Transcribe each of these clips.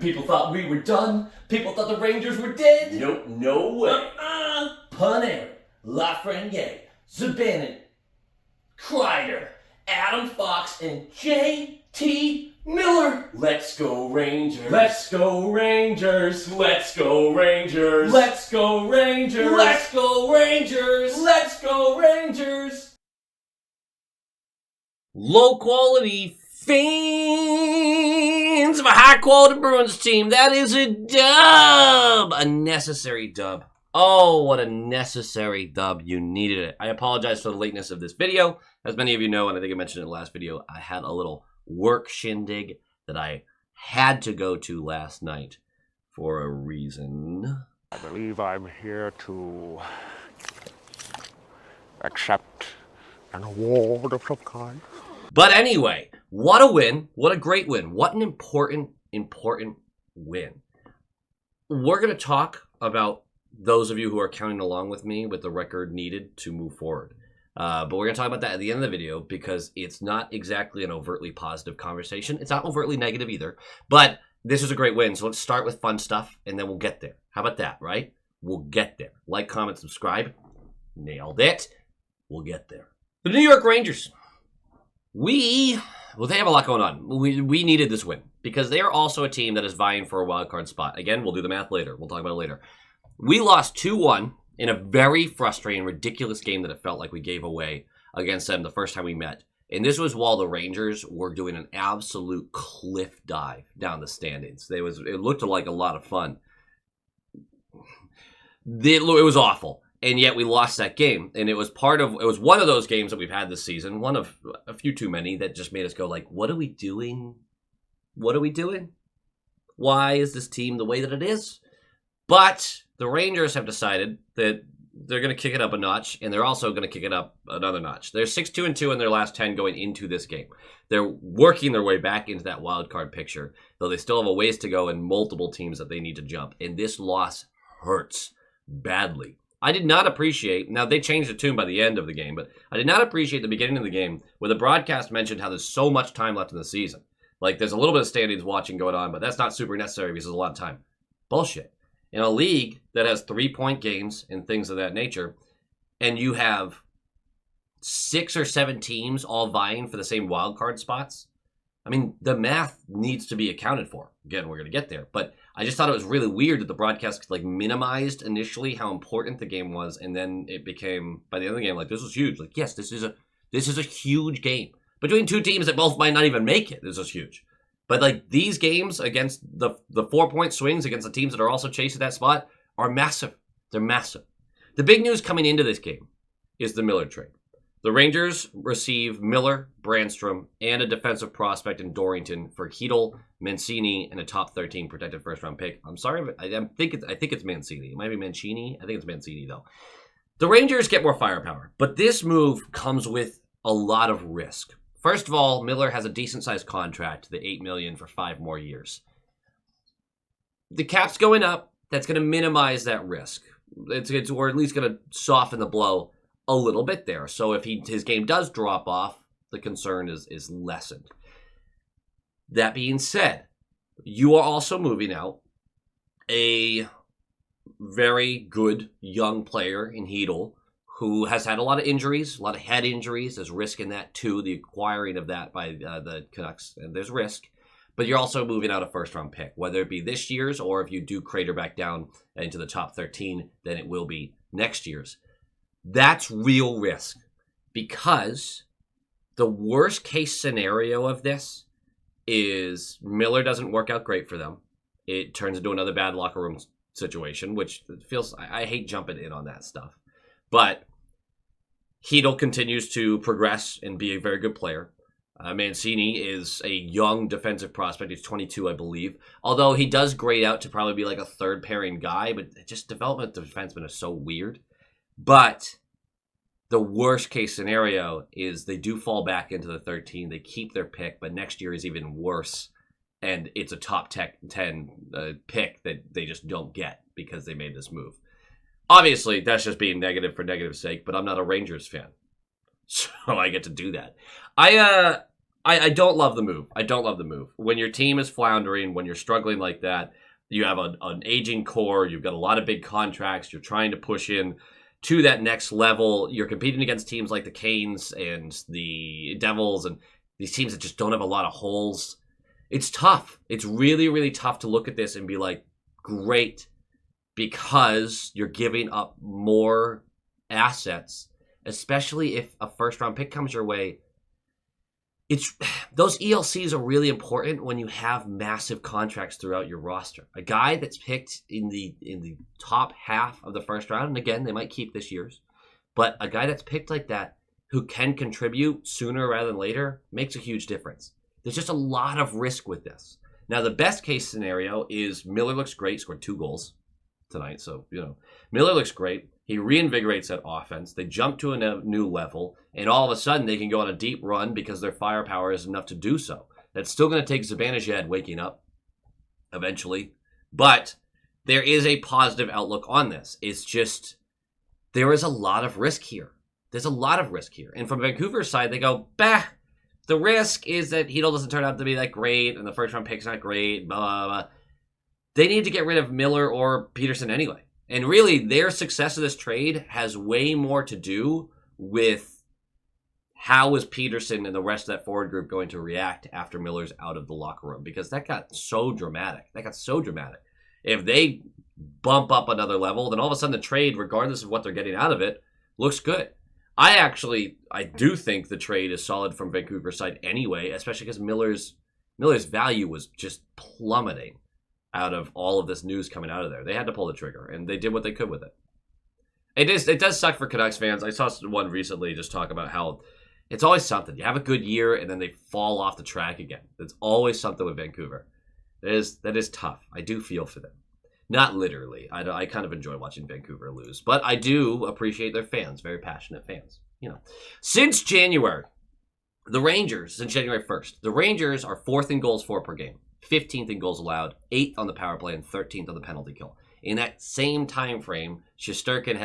People thought we were done. People thought the Rangers were dead. Nope, no way. Panarin, Lafreniere, Zabanin, Kreider, Adam Fox, and J.T. Miller. Let's go Rangers. Let's go Rangers. Let's go Rangers. Let's go Rangers. Let's go Rangers. Let's go Rangers. Low quality fans of a high quality Bruins team. That is a dub. A necessary dub. Oh, what a necessary dub. You needed it. I apologize for the lateness of this video. As many of you know, and I think I mentioned in the last video, I had a little work shindig that I had to go to last night for a reason. I believe I'm here to accept an award of some kind. But anyway, what a win. What a great win. What an important win. We're going to talk about those of you who are counting along with me with the record needed to move forward. But we're going to talk about that at the end of the video because it's not exactly an overtly positive conversation. It's not overtly negative either. But this is a great win. So let's start with fun stuff and then we'll get there. How about that, right? We'll get there. Like, comment, subscribe. Nailed it. We'll get there. The New York Rangers. They have a lot going on. We needed this win because they are also a team that is vying for a wild card spot. Again, we'll do the math later. We'll talk about it later. We lost 2-1 in a very frustrating, ridiculous game that it felt like we gave away against them the first time we met. And this was while the Rangers were doing an absolute cliff dive down the standings. It looked like a lot of fun. It was awful. And yet we lost that game. And it was one of those games that we've had this season, one of a few too many, that just made us go like, what are we doing? What are we doing? Why is this team the way that it is? But the Rangers have decided that they're going to kick it up a notch, and they're also going to kick it up another notch. They're 6-2-2 in their last 10 going into this game. They're working their way back into that wild card picture, though they still have a ways to go and multiple teams that they need to jump. And this loss hurts badly. I did not appreciate, now they changed the tune by the end of the game, but I did not appreciate the beginning of the game where the broadcast mentioned how there's so much time left in the season. Like, there's a little bit of standings watching going on, but that's not super necessary because there's a lot of time. Bullshit. In a league that has 3-point games and things of that nature, and you have 6 or 7 teams all vying for the same wild card spots, I mean, the math needs to be accounted for. Again, we're going to get there. But I just thought it was really weird that the broadcast minimized initially how important the game was, and then it became, by the end of the game, like, this was huge. Like, yes, this is a huge game. Between two teams that both might not even make it, this is huge. But, like, these games against the 4-point swings against the teams that are also chasing that spot are massive. They're massive. The big news coming into this game is the Miller trade. The Rangers receive Miller, Brandstrom, and a defensive prospect in Dorrington for Hedl, Mancini, and a top 13 protected first-round pick. I'm sorry, but I think it's Mancini. It might be Mancini. I think it's Mancini, though. The Rangers get more firepower, but this move comes with a lot of risk. First of all, Miller has a decent-sized contract, the $8 million for 5 more years. The cap's going up. That's going to minimize that risk. It's or at least going to soften the blow a little bit there. So if his game does drop off, the concern is lessened. That being said, you are also moving out a very good young player in Hedl, who has had a lot of injuries, a lot of head injuries. There's risk in that too, the acquiring of that by the Canucks, and there's risk. But you're also moving out a first-round pick, whether it be this year's or if you do crater back down into the top 13, then it will be next year's. That's real risk, because the worst-case scenario of this is Miller doesn't work out great for them. It turns into another bad locker room situation, which feels, I hate jumping in on that stuff. But Hedl continues to progress and be a very good player. Mancini is a young defensive prospect. He's 22, I believe. Although he does grade out to probably be like a third pairing guy, but just development of defensemen is so weird. But the worst case scenario is they do fall back into the 13. They keep their pick, but next year is even worse. And it's a top 10 pick that they just don't get because they made this move. Obviously, that's just being negative for negative's sake, but I'm not a Rangers fan. So I get to do that. I don't love the move. I don't love the move. When your team is floundering, when you're struggling like that, you have an aging core, you've got a lot of big contracts, you're trying to push in to that next level. You're competing against teams like the Canes and the Devils and these teams that just don't have a lot of holes. It's tough. It's really, really tough to look at this and be like, great, because you're giving up more assets, especially if a first-round pick comes your way. Those ELCs are really important when you have massive contracts throughout your roster. A guy that's picked in the top half of the first round, and again, they might keep this year's, but a guy that's picked like that who can contribute sooner rather than later makes a huge difference. There's just a lot of risk with this. Now, the best case scenario is Miller looks great, scored 2 goals tonight, so, Miller looks great. He reinvigorates that offense. They jump to a new level, and all of a sudden they can go on a deep run because their firepower is enough to do so. That's still going to take Zibanejad waking up eventually, but there is a positive outlook on this. It's just there is a lot of risk here. There's a lot of risk here. And from Vancouver's side, they go, bah, the risk is that Hedl doesn't turn out to be that great, and the first-round pick's not great, blah, blah, blah. They need to get rid of Miller or Peterson anyway. And really, their success of this trade has way more to do with how is Peterson and the rest of that forward group going to react after Miller's out of the locker room, because that got so dramatic. If they bump up another level, then all of a sudden the trade, regardless of what they're getting out of it, looks good. I do think the trade is solid from Vancouver's side anyway, especially because Miller's value was just plummeting out of all of this news coming out of there. They had to pull the trigger, and they did what they could with it. It does suck for Canucks fans. I saw one recently just talk about how it's always something. You have a good year, and then they fall off the track again. It's always something with Vancouver. That is tough. I do feel for them. Not literally. I kind of enjoy watching Vancouver lose, but I do appreciate their fans, very passionate fans. Since January 1st, the Rangers are 4th in goals for per game, 15th in goals allowed, 8th on the power play, and 13th on the penalty kill. In that same time frame, Shesterkin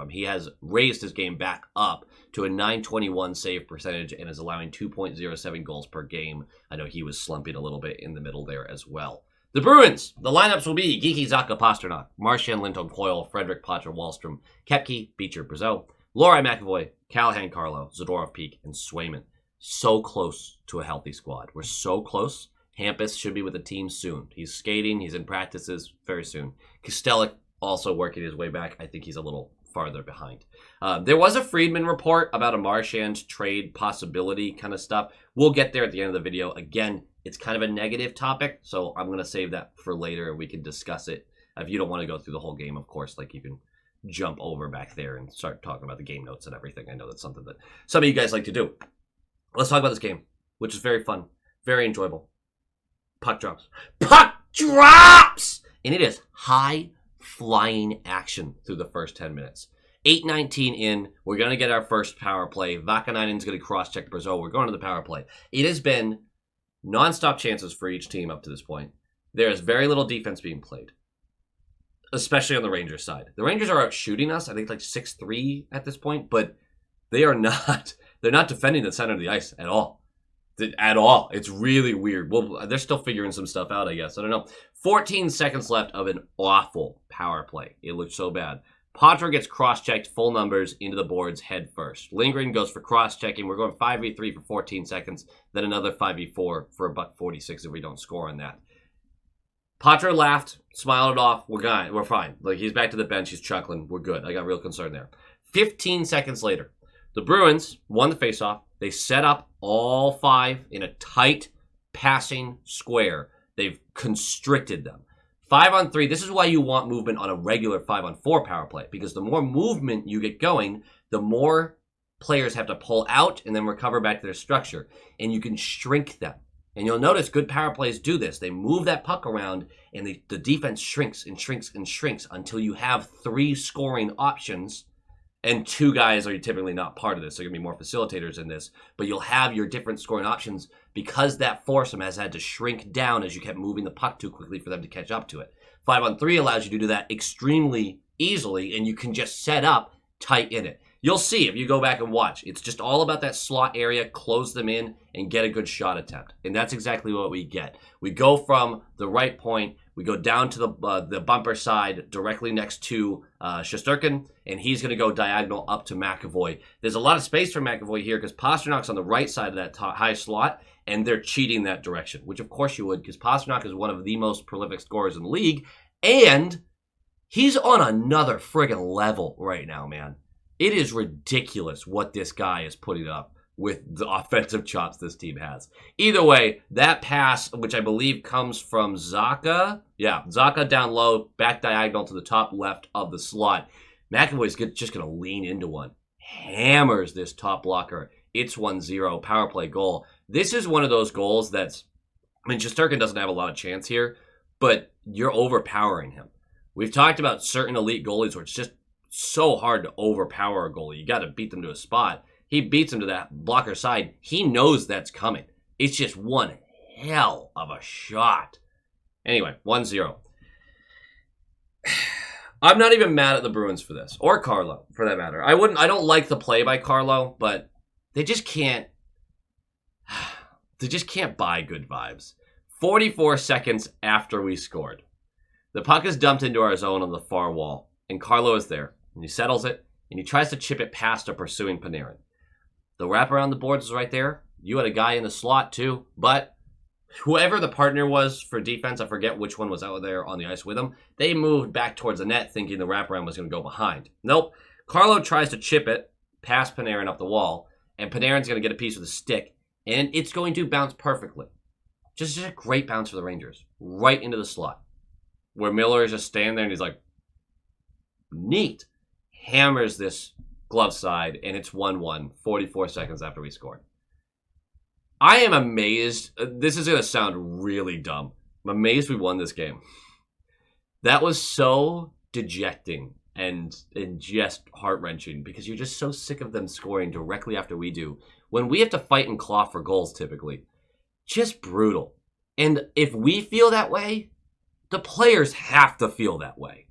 he has raised his game back up to a .921 save percentage and is allowing 2.07 goals per game. I know he was slumping a little bit in the middle there as well. The Bruins, the lineups will be Geeky, Zaka, Pasternak, Marchand, Linton, Coyle, Frederick, Potter, Wallstrom, Kepke, Beecher, Brazeau, Laurie McAvoy, Callahan, Carlo, Zadorov, Peak, and Swayman. So close to a healthy squad. We're so close. Hampus should be with the team soon. He's skating. He's in practices very soon. Kostelic also working his way back. I think he's a little farther behind. There was a Friedman report about a Marchand trade possibility kind of stuff. We'll get there at the end of the video. Again, it's kind of a negative topic, so I'm going to save that for later and we can discuss it. If you don't want to go through the whole game, of course, you can jump over back there and start talking about the game notes and everything. I know that's something that some of you guys like to do. Let's talk about this game, which is very fun, very enjoyable. Puck drops. Puck drops! And it is high-flying action through the first 10 minutes. 8:19 in. We're going to get our first power play. Vakanainen's going to cross-check Brazeau. We're going to the power play. It has been nonstop chances for each team up to this point. There is very little defense being played, especially on the Rangers side. The Rangers are out shooting us, I think 6-3 at this point, but they are not. They're not defending the center of the ice at all. At all. It's really weird. Well, they're still figuring some stuff out, I guess. I don't know. 14 seconds left of an awful power play. It looked so bad. Potter gets cross-checked, full numbers, into the boards head first. Lindgren goes for cross-checking. We're going 5v3 for 14 seconds, then another 5v4 for $1.46 if we don't score on that. Potter laughed, smiled it off. We're fine. He's back to the bench. He's chuckling. We're good. I got real concern there. 15 seconds later, the Bruins won the faceoff. They set up all 5 in a tight passing square. They've constricted them. 5-on-3, this is why you want movement on a regular 5-on-4 power play, because the more movement you get going, the more players have to pull out and then recover back to their structure, and you can shrink them. And you'll notice good power plays do this. They move that puck around, and the defense shrinks and shrinks and shrinks until you have 3 scoring options, and 2 guys are typically not part of this. There are going to be more facilitators in this, but you'll have your different scoring options because that foursome has had to shrink down as you kept moving the puck too quickly for them to catch up to it. 5-on-3 allows you to do that extremely easily, and you can just set up tight in it. You'll see if you go back and watch. It's just all about that slot area, close them in, and get a good shot attempt. And that's exactly what we get. We go from the right point, we go down to the bumper side directly next to Shesterkin, and he's going to go diagonal up to McAvoy. There's a lot of space for McAvoy here because Pasternak's on the right side of that high slot, and they're cheating that direction, which of course you would because Pasternak is one of the most prolific scorers in the league, and he's on another friggin' level right now, man. It is ridiculous what this guy is putting up with the offensive chops this team has. Either way, that pass, which I believe comes from Zacha. Yeah, Zacha down low, back diagonal to the top left of the slot. McAvoy's just going to lean into one. Hammers this top blocker. It's 1-0, power play goal. This is one of those goals that's, I mean, Shesterkin doesn't have a lot of chance here, but you're overpowering him. We've talked about certain elite goalies where it's just so hard to overpower a goalie. You got to beat them to a spot. He beats him to that blocker side. He knows that's coming. It's just one hell of a shot. Anyway, 1-0. I'm not even mad at the Bruins for this, or Carlo, for that matter. I don't like the play by Carlo, but they just can't buy good vibes. 44 seconds after we scored, the puck is dumped into our zone on the far wall, and Carlo is there, and he settles it, and he tries to chip it past a pursuing Panarin. The wrap around the boards is right there. You had a guy in the slot too, but whoever the partner was for defense, I forget which one was out there on the ice with him, they moved back towards the net thinking the wraparound was going to go behind. Nope. Carlo tries to chip it past Panarin up the wall, and Panarin's going to get a piece of the stick, and it's going to bounce perfectly. Just a great bounce for the Rangers. Right into the slot. Where Miller is just standing there and he's like, neat. Hammers this glove side, and it's 1-1, 44 seconds after we scored. I am amazed. This is going to sound really dumb. I'm amazed we won this game. That was so dejecting and just heart-wrenching because you're just so sick of them scoring directly after we do. When we have to fight and claw for goals typically, just brutal. And if we feel that way, the players have to feel that way.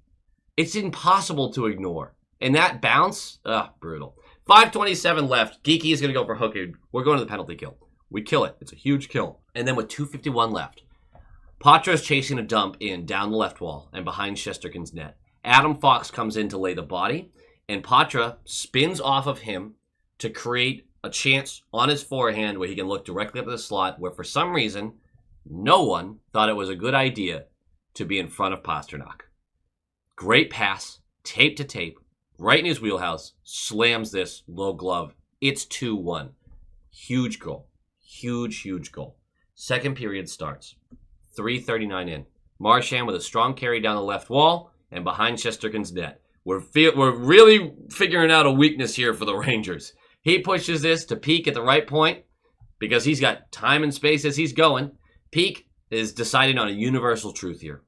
It's impossible to ignore. And that bounce, brutal. 5:27 left. Geeky is going to go for hooking. We're going to the penalty kill. We kill it. It's a huge kill. And then with 2:51 left, Patra is chasing a dump in down the left wall and behind Shesterkin's net. Adam Fox comes in to lay the body, and Patra spins off of him to create a chance on his forehand where he can look directly up at the slot, where for some reason, no one thought it was a good idea to be in front of Pasternak. Great pass, tape to tape, right in his wheelhouse, slams this low glove. It's 2-1. Huge goal. Huge goal. Second period starts. 3:39 in. Marchand with a strong carry down the left wall and behind Shesterkin's net. We're really figuring out a weakness here for the Rangers. He pushes this to Peak at the right point because he's got time and space as he's going. Peak is deciding on a universal truth here.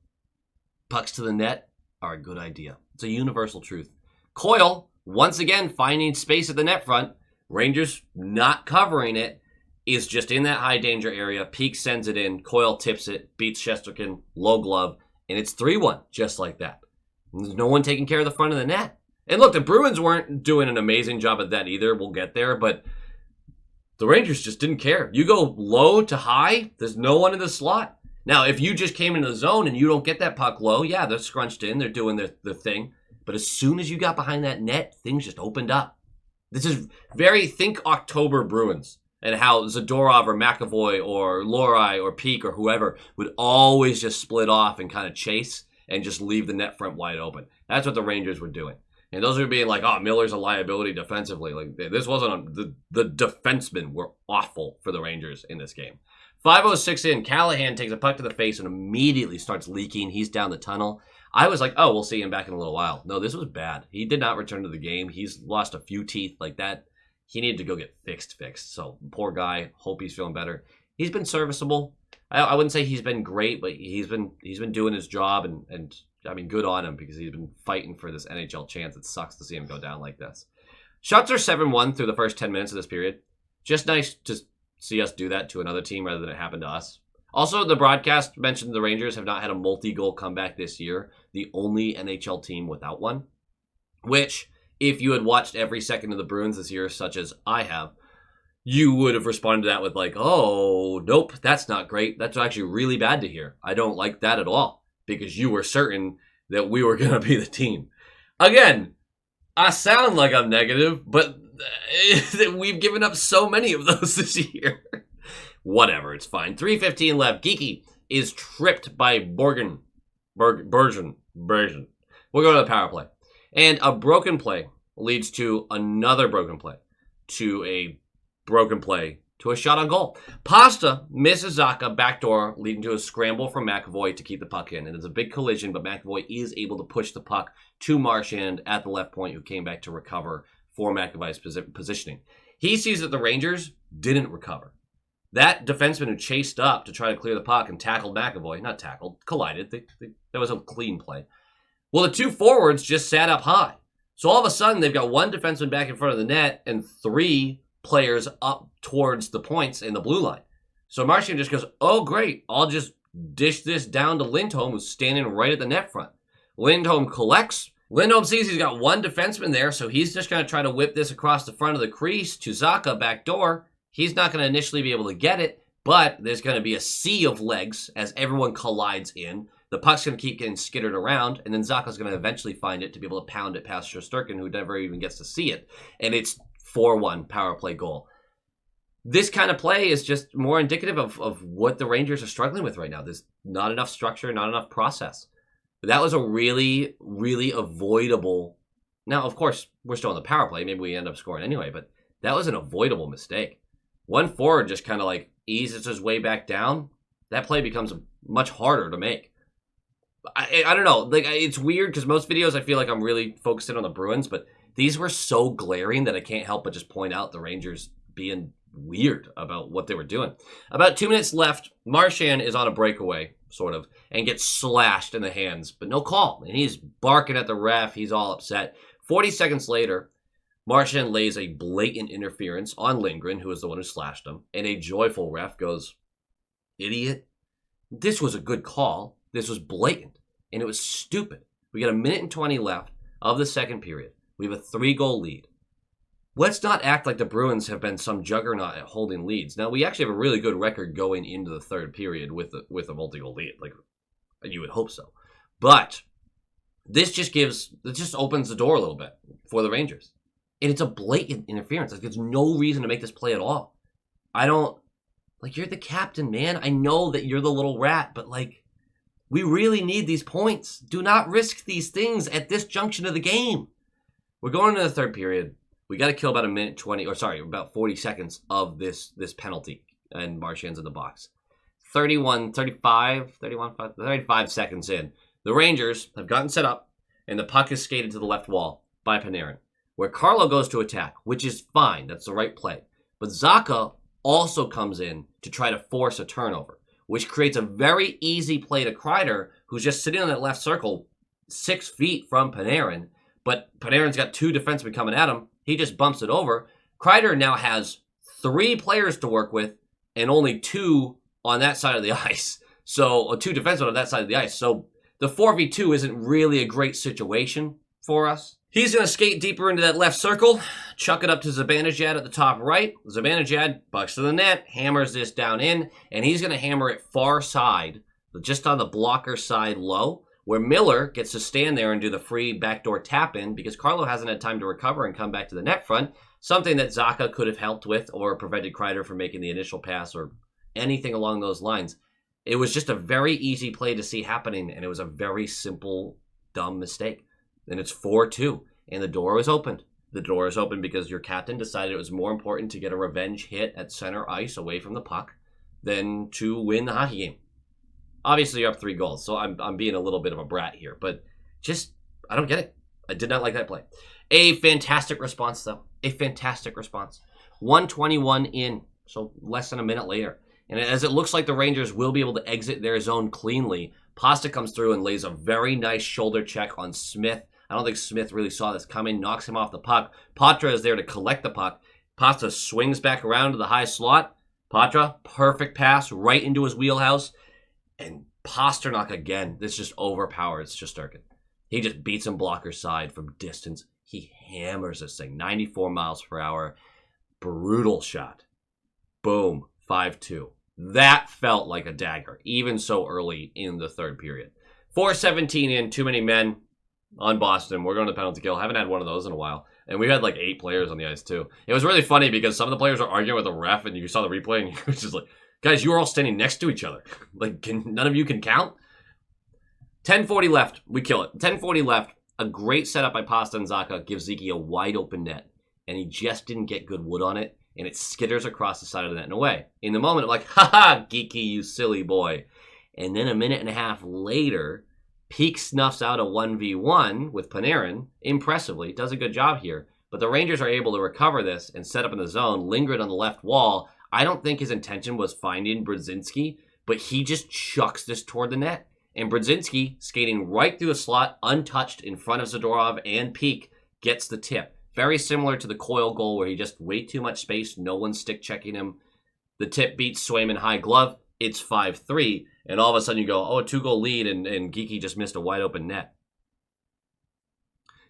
Pucks to the net are a good idea. It's a universal truth. Coyle, once again, finding space at the net front. Rangers not covering it, is just in that high danger area. Peak sends it in. Coyle tips it, beats Shesterkin, low glove, and it's 3-1, just like that. There's no one taking care of the front of the net. And look, the Bruins weren't doing an amazing job at that either. We'll get there, but the Rangers just didn't care. You go low to high, there's no one in the slot. Now, if you just came into the zone and you don't get that puck low, yeah, they're scrunched in, they're doing their thing. But as soon as you got behind that net, things just opened up. This is think October Bruins and how Zadorov or McAvoy or Lohrei or Peak or whoever would always just split off and kind of chase and just leave the net front wide open. That's what the Rangers were doing. And those are being like, oh, Miller's a liability defensively. Like, this wasn't the defensemen were awful for the Rangers in this game. 5:06 in, Callahan takes a puck to the face and immediately starts leaking. He's down the tunnel. I was like, oh, we'll see him back in a little while. No, this was bad. He did not return to the game. He's lost a few teeth like that. He needed to go get fixed. So poor guy. Hope he's feeling better. He's been serviceable. I wouldn't say he's been great, but he's been doing his job, and I mean, good on him because he's been fighting for this NHL chance. It sucks to see him go down like this. Shots are 7-1 through the first 10 minutes of this period. Just nice to see us do that to another team rather than it happen to us. Also, the broadcast mentioned the Rangers have not had a multi-goal comeback this year, the only NHL team without one, which if you had watched every second of the Bruins this year, such as I have, you would have responded to that with like, oh, nope, that's not great. That's actually really bad to hear. I don't like that at all, because you were certain that we were going to be the team. Again, I sound like I'm negative, but we've given up so many of those this year. Whatever, it's fine. 3:15 left. Geeky is tripped by Bergen. We'll go to the power play. And a broken play leads to another broken play, to a broken play, to a shot on goal. Pasta misses Zacha backdoor, leading to a scramble from McAvoy to keep the puck in. And it's a big collision, but McAvoy is able to push the puck to Marchand at the left point, who came back to recover for McAvoy's positioning. He sees that the Rangers didn't recover. That defenseman who chased up to try to clear the puck and tackled McAvoy, not tackled, collided. That was a clean play. Well, the two forwards just sat up high. So all of a sudden, they've got one defenseman back in front of the net and three players up towards the points in the blue line. So Marchand just goes, oh, great. I'll just dish this down to Lindholm, who's standing right at the net front. Lindholm collects. Lindholm sees he's got one defenseman there, so he's just going to try to whip this across the front of the crease to Zacha backdoor. He's not going to initially be able to get it, but there's going to be a sea of legs as everyone collides in. The puck's going to keep getting skittered around, and then Zacha's going to eventually find it to be able to pound it past Shesterkin, who never even gets to see it. And it's 4-1 power play goal. This kind of play is just more indicative of what the Rangers are struggling with right now. There's not enough structure, not enough process. That was a really, really avoidable... Now, of course, we're still on the power play. Maybe we end up scoring anyway, but that was an avoidable mistake. One forward just kind of like eases his way back down. That play becomes much harder to make. I don't know. Like, it's weird because most videos I feel like I'm really focused in on the Bruins, but these were so glaring that I can't help but just point out the Rangers being weird about what they were doing. About 2 minutes left. Marchand is on a breakaway, sort of, and gets slashed in the hands, but no call. And he's barking at the ref. He's all upset. 40 seconds later, Marchand lays a blatant interference on Lindgren, who is the one who slashed him, and a joyful ref goes, idiot. This was a good call. This was blatant, and it was stupid. We got 1 minute and 20 left of the second period. We have a 3-goal lead. Let's not act like the Bruins have been some juggernaut at holding leads. Now, we actually have a really good record going into the third period with a multi-goal lead. Like, you would hope so. But this just opens the door a little bit for the Rangers. And it's a blatant interference. Like, there's no reason to make this play at all. You're the captain, man. I know that you're the little rat, but, we really need these points. Do not risk these things at this junction of the game. We're going into the third period. We got to kill about about 40 seconds of this penalty. And Marchand's in the box. 35 seconds in. The Rangers have gotten set up, and the puck is skated to the left wall by Panarin, where Carlo goes to attack, which is fine. That's the right play. But Zacha also comes in to try to force a turnover, which creates a very easy play to Kreider, who's just sitting on that left circle 6 feet from Panarin. But Panarin's got 2 defensemen coming at him. He just bumps it over. Kreider now has 3 players to work with and only 2 on that side of the ice. So, 2 defensemen on that side of the ice. So, the 4v2 isn't really a great situation for us. He's going to skate deeper into that left circle, chuck it up to Zibanejad at the top right. Zibanejad bucks to the net, hammers this down in, and he's going to hammer it far side, just on the blocker side low, where Miller gets to stand there and do the free backdoor tap in because Carlo hasn't had time to recover and come back to the net front, something that Zacha could have helped with or prevented Kreider from making the initial pass or anything along those lines. It was just a very easy play to see happening, and it was a very simple, dumb mistake. And it's 4-2, and the door was opened. The door is open because your captain decided it was more important to get a revenge hit at center ice away from the puck than to win the hockey game. Obviously, you're up 3 goals, so I'm being a little bit of a brat here, but I don't get it. I did not like that play. A fantastic response, though. A fantastic response. 1:21 in, so less than a minute later. And as it looks like the Rangers will be able to exit their zone cleanly, Pasta comes through and lays a very nice shoulder check on Smith. I don't think Smith really saw this coming, knocks him off the puck. Patra is there to collect the puck. Pasta swings back around to the high slot. Patra, perfect pass right into his wheelhouse. And Pasternak again, this just overpowers Shesterkin. He just beats him blocker side from distance. He hammers this thing, 94 miles per hour. Brutal shot. Boom, 5-2. That felt like a dagger, even so early in the third period. 4:17 in, too many men on Boston. We're going to penalty kill. Haven't had one of those in a while. And we had like 8 players on the ice too. It was really funny because some of the players were arguing with the ref, and you saw the replay, and you were just like, guys, you were all standing next to each other. Like, none of you can count? 10:40 left. We kill it. 10:40 left. A great setup by Pasta and Zacha gives Zeke a wide open net, and he just didn't get good wood on it, and it skitters across the side of the net and away. In the moment, I'm like, ha-ha, Geeky, you silly boy. And then a minute and a half later, Peak snuffs out a 1v1 with Panarin, impressively, does a good job here, but the Rangers are able to recover this and set up in the zone, lingered on the left wall. I don't think his intention was finding Brzezinski, but he just chucks this toward the net. And Brzezinski, skating right through the slot, untouched in front of Zadorov and Peak, gets the tip. Very similar to the Coyle goal where he just way too much space, no one's stick checking him. The tip beats Swayman high glove, it's 5-3, and all of a sudden you go, oh, a 2-goal lead, and Geeky just missed a wide open net.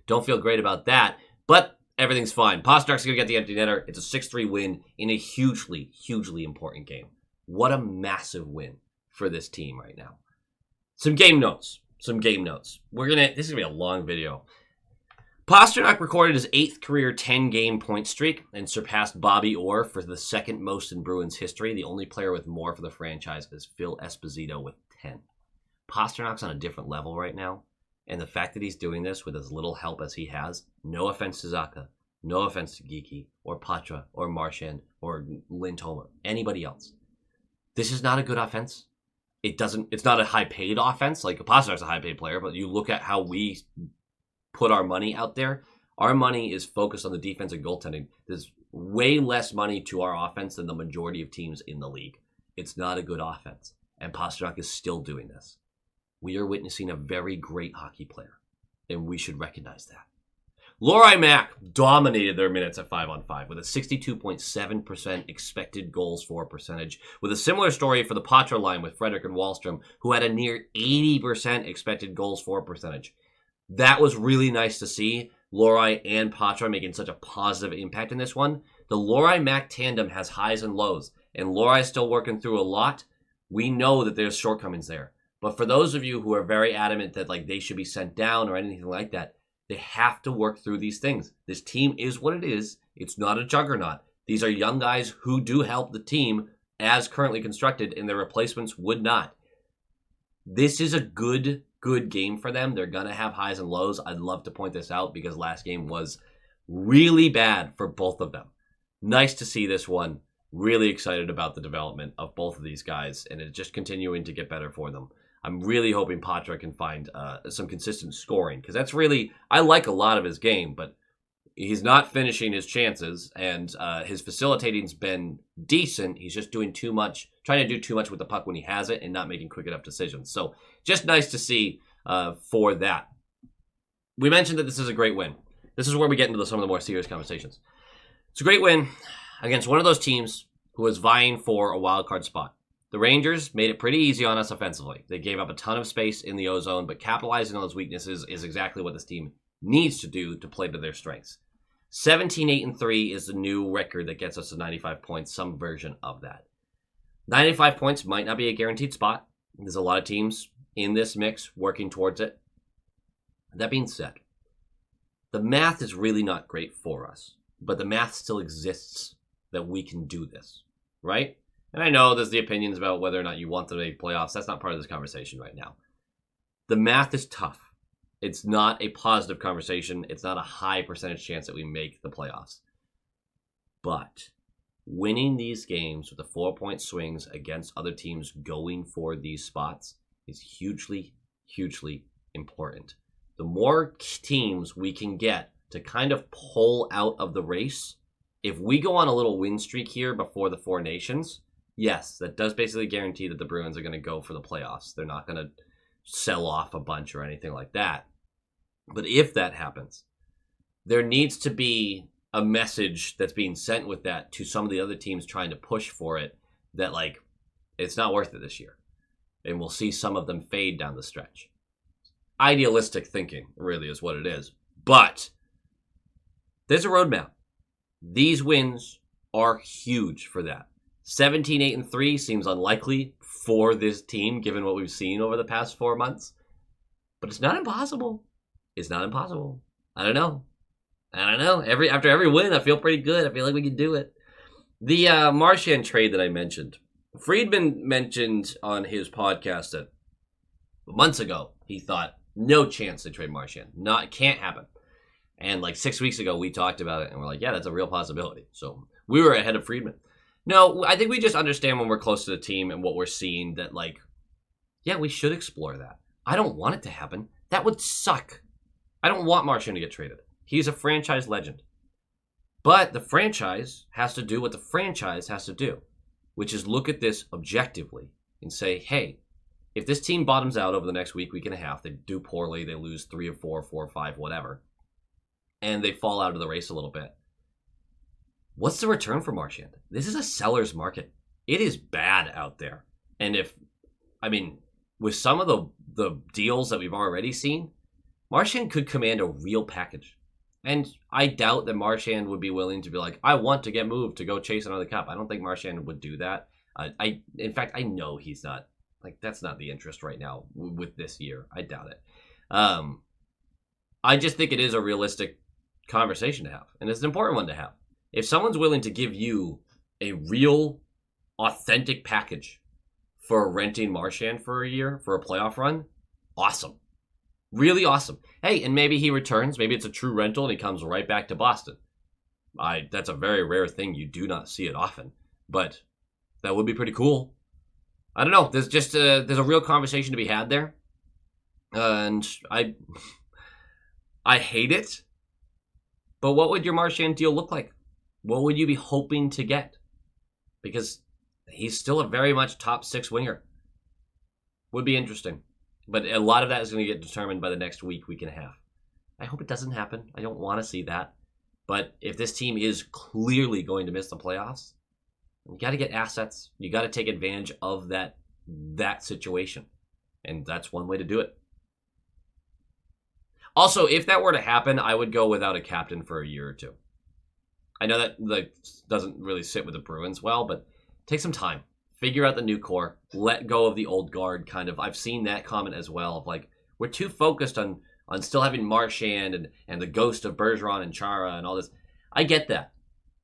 Don't feel great about that, but everything's fine. Pasternak's going to get the empty netter. It's a 6-3 win in a hugely, hugely important game. What a massive win for this team right now. Some game notes. This is going to be a long video. Pastrnak recorded his 8th career 10-game point streak and surpassed Bobby Orr for the second most in Bruins history. The only player with more for the franchise is Phil Esposito with 10. Pasternak's on a different level right now, and the fact that he's doing this with as little help as he has, no offense to Zacha, no offense to Geeky, or Patra, or Marchand, or Lindholm, anybody else. This is not a good offense. It's not a high-paid offense. Like, Pasternak's a high-paid player, but you look at how we put our money out there. Our money is focused on the defense and goaltending. There's way less money to our offense than the majority of teams in the league. It's not a good offense, and Pastrnak is still doing this. We are witnessing a very great hockey player, and we should recognize that. Lori Mack dominated their minutes at 5-on-5 with a 62.7% expected goals for percentage, with a similar story for the Patra line with Frederick and Wallstrom, who had a near 80% expected goals for percentage. That was really nice to see. Lori and Patra making such a positive impact in this one. The Lori-Mack tandem has highs and lows, and Lori's still working through a lot. We know that there's shortcomings there. But for those of you who are very adamant that like they should be sent down or anything like that, they have to work through these things. This team is what it is. It's not a juggernaut. These are young guys who do help the team as currently constructed, and their replacements would not. This is a good game for them. They're going to have highs and lows. I'd love to point this out because last game was really bad for both of them. Nice to see this one. Really excited about the development of both of these guys, and it's just continuing to get better for them. I'm really hoping Patra can find some consistent scoring, because that's really, I like a lot of his game, but he's not finishing his chances, and his facilitating's been decent. He's just doing too much, trying to do too much with the puck when he has it and not making quick enough decisions. So just nice to see for that. We mentioned that this is a great win. This is where we get into some of the more serious conversations. It's a great win against one of those teams who was vying for a wild card spot. The Rangers made it pretty easy on us offensively. They gave up a ton of space in the O-zone, but capitalizing on those weaknesses is exactly what this team needs to do to play to their strengths. 17-8-3 is the new record that gets us to 95 points, some version of that. 95 points might not be a guaranteed spot. There's a lot of teams in this mix working towards it. That being said, the math is really not great for us, but the math still exists that we can do this, right? And I know there's the opinions about whether or not you want them to make playoffs. That's not part of this conversation right now. The math is tough. It's not a positive conversation. It's not a high percentage chance that we make the playoffs. But winning these games with the 4-point swings against other teams going for these spots is hugely, hugely important. The more teams we can get to kind of pull out of the race, if we go on a little win streak here before the Four Nations, yes, that does basically guarantee that the Bruins are going to go for the playoffs. They're not going to sell off a bunch or anything like that. But if that happens, there needs to be a message that's being sent with that to some of the other teams trying to push for it that, like, it's not worth it this year. And we'll see some of them fade down the stretch. Idealistic thinking, really, is what it is. But There's a roadmap. These wins are huge for that. 17-8-3 seems unlikely for this team, given what we've seen over the past 4 months. But it's not impossible. It's not impossible. I don't know. After every win, I feel pretty good. I feel like we can do it. The Marchand trade that I mentioned. Friedman mentioned on his podcast that months ago, he thought, no chance to trade Marchand. Can't happen. And like 6 weeks ago, we talked about it, and we're like, yeah, that's a real possibility. So we were ahead of Friedman. No, I think we just understand when we're close to the team and what we're seeing that, like, yeah, we should explore that. I don't want it to happen. That would suck. I don't want Marchand to get traded. He's a franchise legend. But the franchise has to do what the franchise has to do, which is look at this objectively and say, hey, if this team bottoms out over the next week and a half, they do poorly, they lose 3 or 4, 4 or 5, whatever, and they fall out of the race a little bit, what's the return for Marchand? This is a seller's market. It is bad out there. And with some of the deals that we've already seen, Marchand could command a real package. And I doubt that Marchand would be willing to be like, I want to get moved to go chase another cup. I don't think Marchand would do that. In fact, I know he's not. Like, that's not the interest right now with this year. I doubt it. I just think it is a realistic conversation to have. And it's an important one to have. If someone's willing to give you a real, authentic package for renting Marchand for a year, for a playoff run, awesome. Really awesome. Hey, and maybe he returns. Maybe it's a true rental and he comes right back to Boston. That's a very rare thing. You do not see it often. But that would be pretty cool. I don't know. There's just there's a real conversation to be had there. And I hate it. But what would your Marchand deal look like? What would you be hoping to get? Because he's still a very much top 6 winger. Would be interesting. But a lot of that is going to get determined by the next week and a half. I hope it doesn't happen. I don't want to see that. But if this team is clearly going to miss the playoffs, you got to get assets. You got to take advantage of that situation. And that's one way to do it. Also, if that were to happen, I would go without a captain for a year or two. I know that doesn't really sit with the Bruins well, but take some time. Figure out the new core. Let go of the old guard, kind of. I've seen that comment as well of like, we're too focused on still having Marchand and the ghost of Bergeron and Chara and all this. I get that.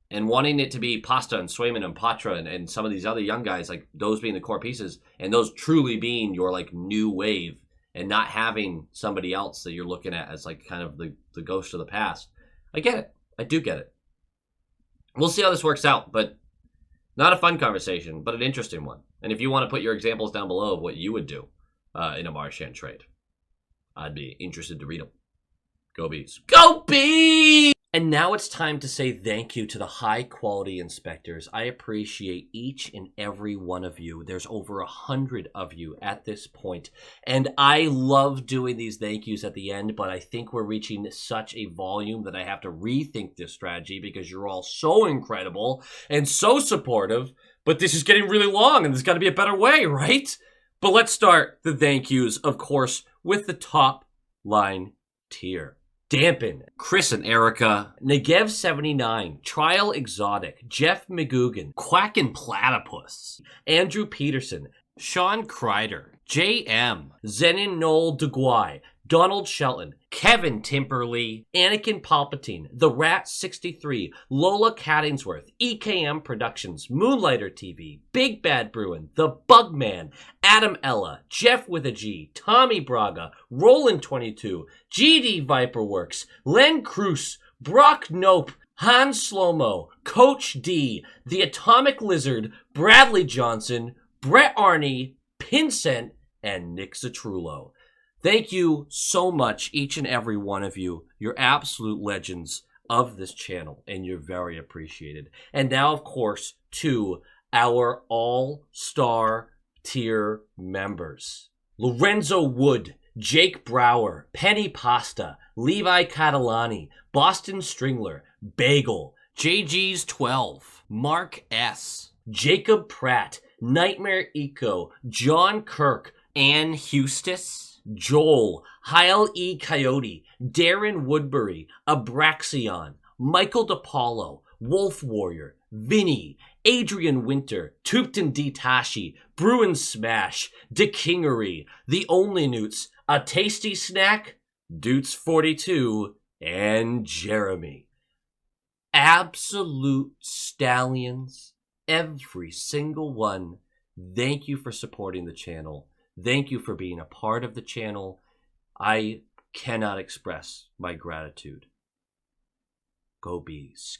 And wanting it to be Pasta and Swayman and Patra and some of these other young guys, like those being the core pieces, and those truly being your like new wave, and not having somebody else that you're looking at as like kind of the ghost of the past. I get it. I do get it. We'll see how this works out, but not a fun conversation, but an interesting one. And if you want to put your examples down below of what you would do in a Marchand trade, I'd be interested to read them. Go Bees. Go Bees! And now it's time to say thank you to the high-quality inspectors. I appreciate each and every one of you. There's over 100 of you at this point. And I love doing these thank yous at the end, but I think we're reaching such a volume that I have to rethink this strategy because you're all so incredible and so supportive. But this is getting really long, and there's got to be a better way, right? But let's start the thank yous, of course, with the top line tier. Dampen, Chris and Erica, Negev79, Trial Exotic, Jeff McGugan, Quackin' Platypus, Andrew Peterson, Sean Kreider, JM, Zenon Noel DeGuy, Donald Shelton, Kevin Timperley, Anakin Palpatine, The Rat 63, Lola Cattingsworth, EKM Productions, Moonlighter TV, Big Bad Bruin, The Bugman, Adam Ella, Jeff with a G, Tommy Braga, Roland 22, GD Viperworks, Len Cruz, Brock Nope, Han Slomo, Coach D, The Atomic Lizard, Bradley Johnson, Brett Arney, Pincent, and Nick Zatrullo. Thank you so much, each and every one of you. You're absolute legends of this channel, and you're very appreciated. And now, of course, to our all-star tier members. Lorenzo Wood, Jake Brower, Penny Pasta, Levi Catalani, Boston Stringler, Bagel, JG's 12, Mark S., Jacob Pratt, Nightmare Eco, John Kirk, Ann Hustis, Joel, Heil E. Coyote, Darren Woodbury, Abraxion, Michael DePaulo, Wolf Warrior, Vinny, Adrian Winter, Tupton D. Tashi, Bruin Smash, Dick Kingery, The Only Newts, A Tasty Snack, Doots42, and Jeremy. Absolute stallions, every single one. Thank you for supporting the channel. Thank you for being a part of the channel. I cannot express my gratitude. Go Bees.